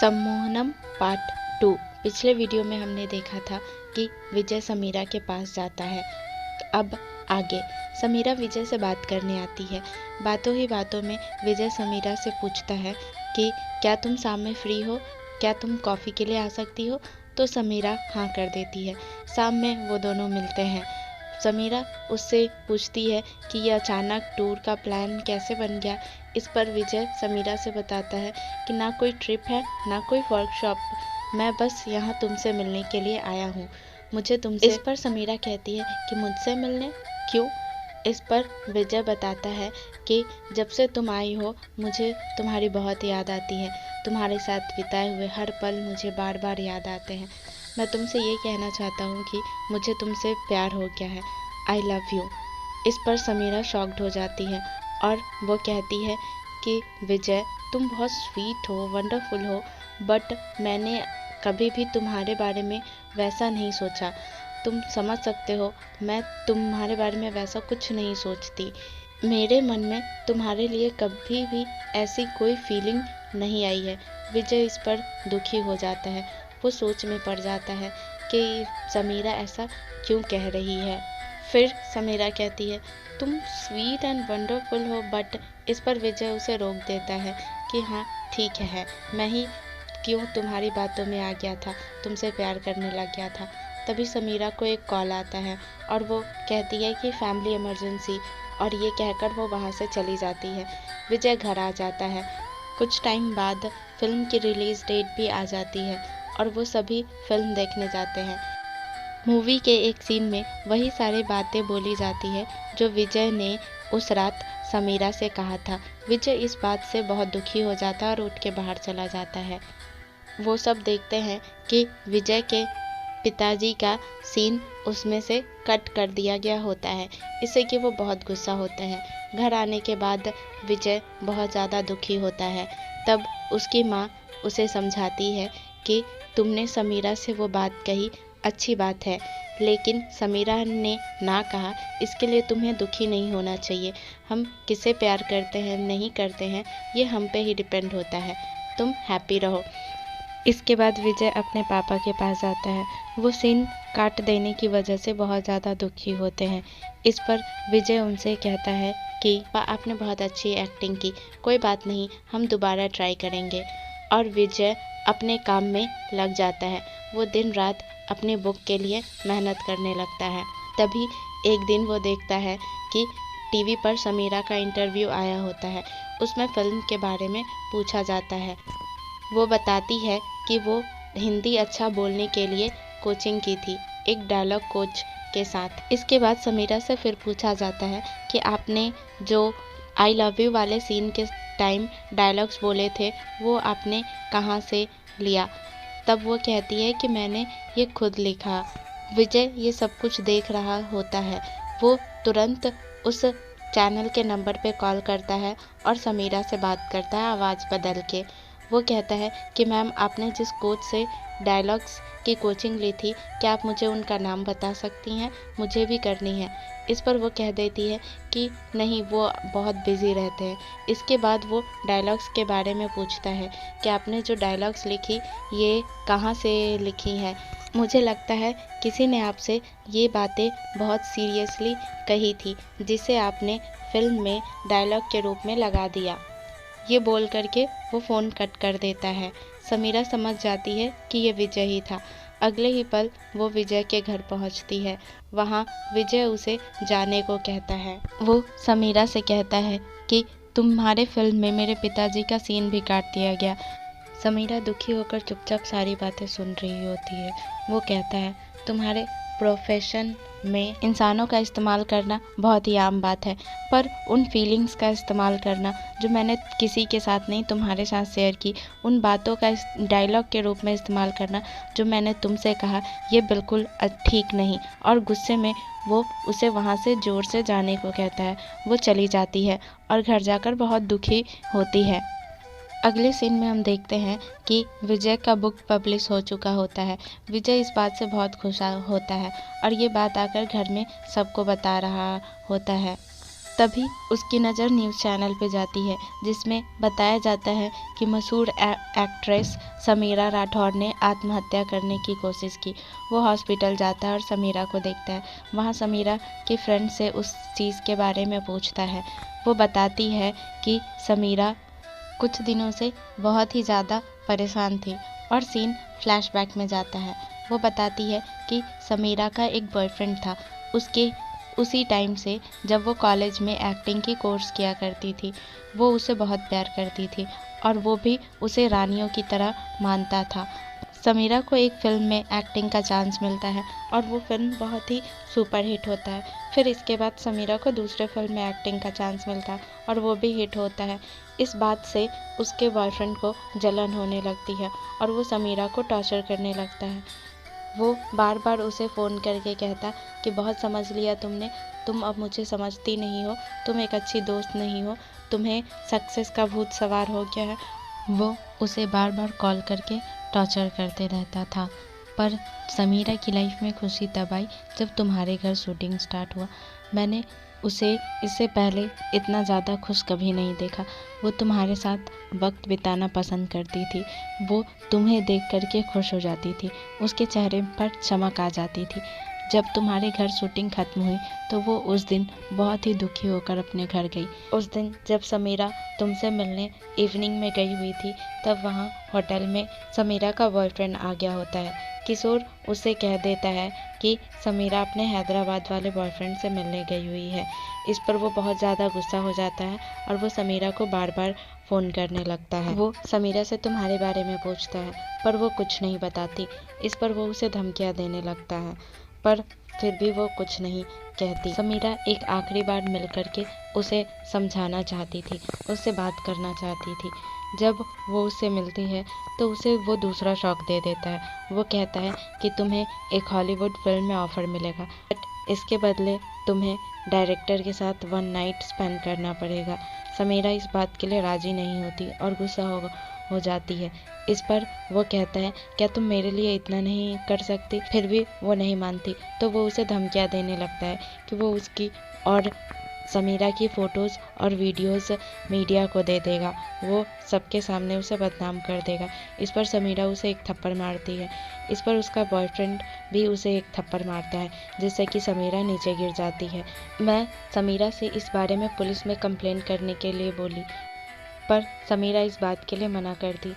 Sammohanam part 2। पिछले video में हमने देखा था कि विजय समीरा के पास जाता है। अब आगे समीरा विजय से बात करने आती है। बातों ही बातों में विजय समीरा से पूछता है कि क्या तुम शाम में फ्री हो, क्या तुम कॉफ़ी के लिए आ सकती हो। तो समीरा हाँ कर देती है। शाम में वो दोनों मिलते हैं। समीरा उससे पूछती है कि यह अचानक टूर का प्लान कैसे बन गया। इस पर विजय समीरा से बताता है कि ना कोई ट्रिप है ना कोई वर्कशॉप, मैं बस यहाँ तुमसे मिलने के लिए आया हूँ। मुझे तुमसे। इस पर समीरा कहती है कि मुझसे मिलने क्यों। इस पर विजय बताता है कि जब से तुम आई हो मुझे तुम्हारी बहुत याद आती है। तुम्हारे साथ बिताए हुए हर पल मुझे बार बार याद आते हैं। मैं तुमसे ये कहना चाहता हूँ कि मुझे तुमसे प्यार हो गया है। I love you. इस पर समीरा शॉक्ड हो जाती है और वो कहती है कि विजय तुम बहुत स्वीट हो, वंडरफुल हो, बट मैंने कभी भी तुम्हारे बारे में वैसा नहीं सोचा। तुम समझ सकते हो, मैं तुम्हारे बारे में वैसा कुछ नहीं सोचती। मेरे मन में तुम्हारे लिए कभी भी ऐसी कोई फीलिंग नहीं आई है। विजय इस पर दुखी हो जाता है। वो सोच में पड़ जाता है कि समीरा ऐसा क्यों कह रही है। फिर समीरा कहती है तुम स्वीट एंड वंडरफुल हो, बट इस पर विजय उसे रोक देता है कि हाँ ठीक है, मैं ही क्यों तुम्हारी बातों में आ गया था, तुमसे प्यार करने लग गया था। तभी समीरा को एक कॉल आता है और वो कहती है कि फैमिली इमरजेंसी, और ये कहकर वो वहाँ से चली जाती है। विजय घर आ जाता है। कुछ टाइम बाद फिल्म की रिलीज़ डेट भी आ जाती है और वो सभी फिल्म देखने जाते हैं। मूवी के एक सीन में वही सारी बातें बोली जाती है जो विजय ने उस रात समीरा से कहा था। विजय इस बात से बहुत दुखी हो जाता है और उठ के बाहर चला जाता है। वो सब देखते हैं कि विजय के पिताजी का सीन उसमें से कट कर दिया गया होता है, इससे कि वो बहुत गुस्सा होते हैं। घर आने के बाद विजय बहुत ज़्यादा दुखी होता है। तब उसकी माँ उसे समझाती है कि तुमने समीरा से वो बात कही, अच्छी बात है, लेकिन समीरा ने ना कहा, इसके लिए तुम्हें दुखी नहीं होना चाहिए। हम किसे प्यार करते हैं नहीं करते हैं ये हम पे ही डिपेंड होता है। तुम हैप्पी रहो। इसके बाद विजय अपने पापा के पास जाता है। वो सीन काट देने की वजह से बहुत ज़्यादा दुखी होते हैं। इस पर विजय उनसे कहता है कि आपने बहुत अच्छी एक्टिंग की, कोई बात नहीं, हम दोबारा ट्राई करेंगे। और विजय अपने काम में लग जाता है। वो दिन रात अपनी बुक के लिए मेहनत करने लगता है। तभी एक दिन वो देखता है कि टीवी पर समीरा का इंटरव्यू आया होता है। उसमें फिल्म के बारे में पूछा जाता है। वो बताती है कि वो हिंदी अच्छा बोलने के लिए कोचिंग की थी, एक डायलॉग कोच के साथ। इसके बाद समीरा से फिर पूछा जाता है कि आपने जो आई लव यू वाले सीन के टाइम डायलॉग्स बोले थे वो आपने कहाँ से लिया। तब वो कहती है कि मैंने ये खुद लिखा। विजय ये सब कुछ देख रहा होता है। वो तुरंत उस चैनल के नंबर पे कॉल करता है और समीरा से बात करता है आवाज़ बदल के। वो कहता है कि मैम आपने जिस कोच से डायलॉग्स की कोचिंग ली थी, क्या आप मुझे उनका नाम बता सकती हैं, मुझे भी करनी है। इस पर वो कह देती है कि नहीं, वो बहुत बिज़ी रहते हैं। इसके बाद वो डायलॉग्स के बारे में पूछता है कि आपने जो डायलॉग्स लिखी ये कहाँ से लिखी हैं। मुझे लगता है किसी ने आपसे ये बातें बहुत सीरियसली कही थी जिसे आपने फिल्म में डायलॉग के रूप में लगा दिया। ये बोल करके वो फ़ोन कट कर देता है। समीरा समझ जाती है कि ये विजय ही था। अगले ही पल वो विजय के घर पहुंचती है। वहाँ विजय उसे जाने को कहता है। वो समीरा से कहता है कि तुम्हारे फिल्म में मेरे पिताजी का सीन भी काट दिया गया। समीरा दुखी होकर चुपचाप सारी बातें सुन रही होती है। वो कहता है तुम्हारे प्रोफेशन में इंसानों का इस्तेमाल करना बहुत ही आम बात है, पर उन फीलिंग्स का इस्तेमाल करना जो मैंने किसी के साथ नहीं तुम्हारे साथ शेयर की, उन बातों का डायलॉग के रूप में इस्तेमाल करना जो मैंने तुमसे कहा, ये बिल्कुल ठीक नहीं। और गुस्से में वो उसे वहाँ से ज़ोर से जाने को कहता है। वो चली जाती है और घर जाकर बहुत दुखी होती है। अगले सीन में हम देखते हैं कि विजय का बुक पब्लिश हो चुका होता है। विजय इस बात से बहुत खुश होता है और ये बात आकर घर में सबको बता रहा होता है। तभी उसकी नज़र न्यूज़ चैनल पे जाती है, जिसमें बताया जाता है कि मशहूर एक्ट्रेस समीरा राठौर ने आत्महत्या करने की कोशिश की। वो हॉस्पिटल जाता है और समीरा को देखता है। वहाँ समीरा के फ्रेंड से उस चीज़ के बारे में पूछता है। वो बताती है कि समीरा कुछ दिनों से बहुत ही ज़्यादा परेशान थी और सीन फ्लैशबैक में जाता है। वो बताती है कि समीरा का एक बॉयफ्रेंड था, उसके उसी टाइम से जब वो कॉलेज में एक्टिंग की कोर्स किया करती थी। वो उसे बहुत प्यार करती थी और वो भी उसे रानियों की तरह मानता था। समीरा को एक फ़िल्म में एक्टिंग का चांस मिलता है और वो फिल्म बहुत ही सुपर हिट होता है। फिर इसके बाद समीरा को दूसरे फिल्म में एक्टिंग का चांस मिलता है और वो भी हिट होता है। इस बात से उसके बॉयफ्रेंड को जलन होने लगती है और वो समीरा को टॉर्चर करने लगता है। वो बार बार उसे फ़ोन करके कहता कि बहुत समझ लिया तुमने, तुम अब मुझे समझती नहीं हो, तुम एक अच्छी दोस्त नहीं हो, तुम्हें सक्सेस का भूत सवार हो गया है। वो उसे बार बार कॉल करके टॉर्चर करते रहता था। पर समीरा की लाइफ में खुशी तब आई जब तुम्हारे घर शूटिंग स्टार्ट हुआ। मैंने उसे इससे पहले इतना ज़्यादा खुश कभी नहीं देखा। वो तुम्हारे साथ वक्त बिताना पसंद करती थी। वो तुम्हें देख कर के खुश हो जाती थी। उसके चेहरे पर चमक आ जाती थी। जब तुम्हारे घर शूटिंग ख़त्म हुई तो वो उस दिन बहुत ही दुखी होकर अपने घर गई। उस दिन जब समीरा तुमसे मिलने इवनिंग में गई हुई थी, तब वहाँ होटल में समीरा का बॉयफ्रेंड आ गया होता है। किशोर उसे कह देता है कि समीरा अपने हैदराबाद वाले बॉयफ्रेंड से मिलने गई हुई है। इस पर वो बहुत ज़्यादा गुस्सा हो जाता है और वो समीरा को बार बार फ़ोन करने लगता है। वो समीरा से तुम्हारे बारे में पूछता है पर वो कुछ नहीं बताती। इस पर वो उसे धमकियाँ देने लगता है, पर फिर भी वो कुछ नहीं कहती। समीरा एक आखिरी बार मिल कर के उसे समझाना चाहती थी, उससे बात करना चाहती थी। जब वो उससे मिलती है तो उसे वो दूसरा शौक दे देता है। वो कहता है कि तुम्हें एक हॉलीवुड फिल्म में ऑफ़र मिलेगा, बट इसके बदले तुम्हें डायरेक्टर के साथ 1 नाइट स्पेंड करना पड़ेगा। समीरा इस बात के लिए राज़ी नहीं होती और गुस्सा हो जाती है। इस पर वो कहता है क्या तुम मेरे लिए इतना नहीं कर सकती? फिर भी वो नहीं मानती तो वो उसे धमकियाँ देने लगता है कि वो उसकी और समीरा की फ़ोटोज़ और वीडियोज़ मीडिया को दे देगा। वो सबके सामने उसे बदनाम कर देगा। इस पर समीरा उसे एक थप्पड़ मारती है। इस पर उसका बॉयफ्रेंड भी उसे एक थप्पड़ मारता है, जिससे कि समीरा नीचे गिर जाती है। मैं समीरा से इस बारे में पुलिस में कंप्लेंट करने के लिए बोली, पर समीरा इस बात के लिए मना कर दी।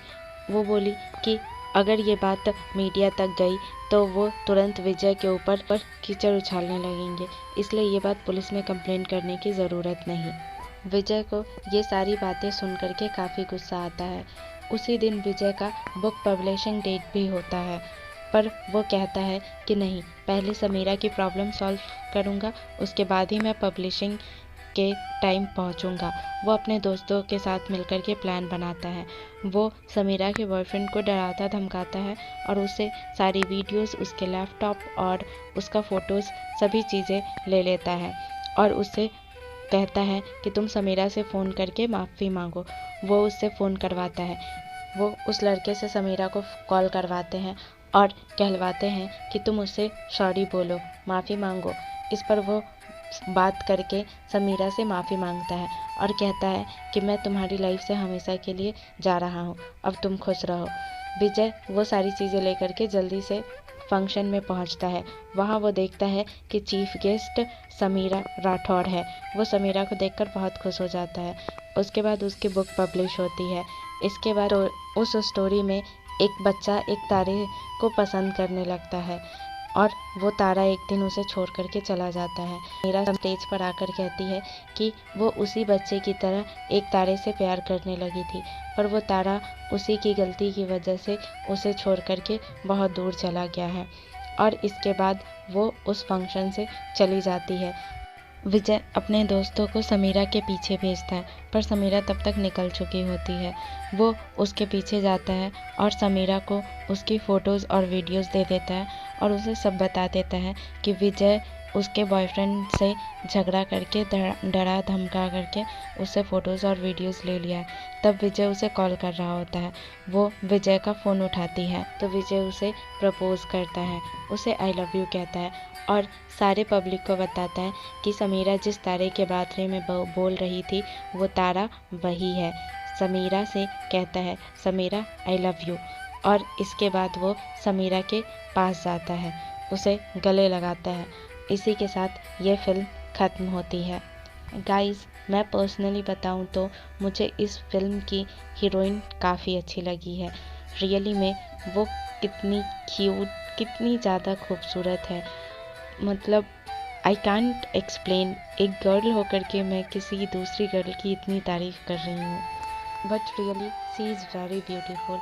वो बोली कि अगर ये बात मीडिया तक गई तो वो तुरंत विजय के ऊपर कीचड़ उछालने लगेंगे, इसलिए ये बात पुलिस में कंप्लेंट करने की ज़रूरत नहीं। विजय को ये सारी बातें सुन कर के काफ़ी गुस्सा आता है। उसी दिन विजय का बुक पब्लिशिंग डेट भी होता है, पर वो कहता है कि नहीं, पहले समीरा की प्रॉब्लम सॉल्व करूँगा, उसके बाद ही मैं पब्लिशिंग के टाइम पहुंचूंगा। वो अपने दोस्तों के साथ मिलकर के प्लान बनाता है। वो समीरा के बॉयफ्रेंड को डराता धमकाता है और उससे सारी वीडियोस, उसके लैपटॉप और उसका फ़ोटोज़ सभी चीज़ें ले लेता है और उससे कहता है कि तुम समीरा से फ़ोन करके माफ़ी मांगो। वो उससे फ़ोन करवाता है। वो उस लड़के से समीरा को कॉल करवाते हैं और कहलवाते हैं कि तुम उससे सॉरी बोलो, माफ़ी मांगो। इस पर वो बात करके समीरा से माफ़ी मांगता है और कहता है कि मैं तुम्हारी लाइफ से हमेशा के लिए जा रहा हूँ, अब तुम खुश रहो। विजय वो सारी चीज़ें लेकर के जल्दी से फंक्शन में पहुंचता है। वहाँ वो देखता है कि चीफ गेस्ट समीरा राठौर है। वो समीरा को देखकर बहुत खुश हो जाता है। उसके बाद उसकी बुक पब्लिश होती है। इसके बाद उस स्टोरी में एक बच्चा एक तारे को पसंद करने लगता है और वो तारा एक दिन उसे छोड़ करके चला जाता है। मीरा स्टेज पर आकर कहती है कि वो उसी बच्चे की तरह एक तारे से प्यार करने लगी थी, पर वो तारा उसी की गलती की वजह से उसे छोड़ करके बहुत दूर चला गया है। और इसके बाद वो उस फंक्शन से चली जाती है। विजय अपने दोस्तों को समीरा के पीछे भेजता है, पर समीरा तब तक निकल चुकी होती है। वो उसके पीछे जाता है और समीरा को उसकी फ़ोटोज़ और वीडियोज़ दे देता है और उसे सब बता देता है कि विजय उसके बॉयफ्रेंड से झगड़ा करके डरा धमका करके उससे फ़ोटोज़ और वीडियोज़ ले लिया है। तब विजय उसे कॉल कर रहा होता है। वो विजय का फ़ोन उठाती है तो विजय उसे प्रपोज़ करता है, उसे आई लव यू कहता है और सारे पब्लिक को बताता है कि समीरा जिस तारे के बारे में बोल रही थी वो तारा वही है। समीरा से कहता है समीरा आई लव यू और इसके बाद वो समीरा के पास जाता है, उसे गले लगाता है। इसी के साथ ये फिल्म ख़त्म होती है। गाइस, मैं पर्सनली बताऊं तो मुझे इस फिल्म की हीरोइन काफ़ी अच्छी लगी है। रियली में वो कितनी क्यूट, कितनी ज़्यादा खूबसूरत है। मतलब आई कांट एक्सप्लेन, एक गर्ल होकर के मैं किसी दूसरी गर्ल की इतनी तारीफ़ कर रही हूँ, but really see is very beautiful.